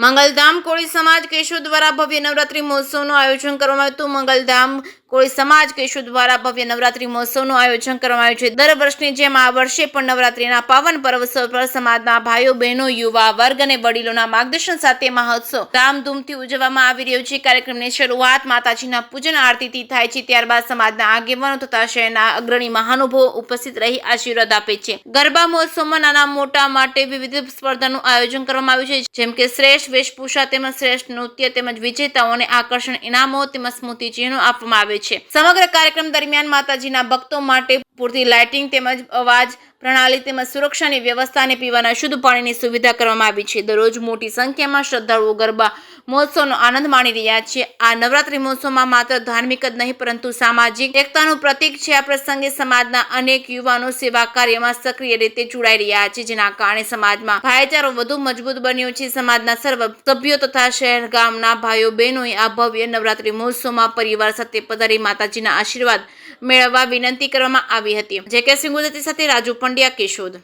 મંગલધામ કોળી સમાજ કેશોદ દ્વારા ભવ્ય નવરાત્રી મહોત્સવનું આયોજન કરવામાં આવ્યું હતું। મંગલધામ કોળી સમાજ કેશોદ દ્વારા ભવ્ય નવરાત્રી મહોત્સવનું આયોજન કરવામાં આવ્યું છે। દર વર્ષની જેમ આ વર્ષે પણ નવરાત્રીના પાવન પર્વ પર સમાજના ભાઈઓ બહેનો યુવા વર્ગ અને વડીલોના માર્ગદર્શન સાથે મહોત્સવ ધામધૂમથી ઉજવવામાં આવી રહ્યો છે। કાર્યક્રમની શરૂઆત માતાજીના પૂજન આરતીથી થાય છે, ત્યારબાદ સમાજના આગેવાનો તથા શહેરના અગ્રણી મહાનુભાવો ઉપસ્થિત રહી આશીર્વાદ આપે છે। ગરબા મહોત્સવમાં નાના મોટા માટે વિવિધ સ્પર્ધાનું આયોજન કરવામાં આવ્યું છે, જેમ કે શ્રેષ્ઠ વેશભૂષા તેમજ શ્રેષ્ઠ નૃત્ય તેમજ વિજેતાઓને આકર્ષણ ઇનામો તેમજ સ્મૃતિ ચિહ્નો આપવામાં આવે છે। સમગ્ર કાર્યક્રમ દરમિયાન માતાજીના ભક્તો માટે પૂરતી લાઇટિંગ તેમજ અવાજ પ્રણાલી તેમજ સુરક્ષાની વ્યવસ્થા અને પીવાના શુદ્ધ પાણીની સુવિધા કરવામાં આવી છે। દરરોજ મોટી સંખ્યામાં શ્રદ્ધાળુઓ ગરબા મહોત્સવનો આનંદ માણી રહ્યા છે। આ નવરાત્રી મહોત્સવમાં માત્ર ધાર્મિક જ નહીં પરંતુ સામાજિક એકતાનું પ્રતીક છે। આ પ્રસંગે સમાજના અનેક યુવાનો સેવા કાર્યમાં સક્રિય રીતે જોડાઈ રહ્યા છે, જેના કારણે સમાજમાં ભાઈચારો વધુ મજબૂત બન્યો છે। સમાજના સર્વ સભ્યો તથા શહેર ગામના ભાઈઓ બહેનોએ આ ભવ્ય નવરાત્રી મહોત્સવમાં પરિવાર સાથે પધારી માતાજીના આશીર્વાદ મેળવવા વિનંતી કરવામાં આવી હતી। જે કે સિંહ ગુજરાતી સાથે રાજુ પંડ્યા, કેશોદ।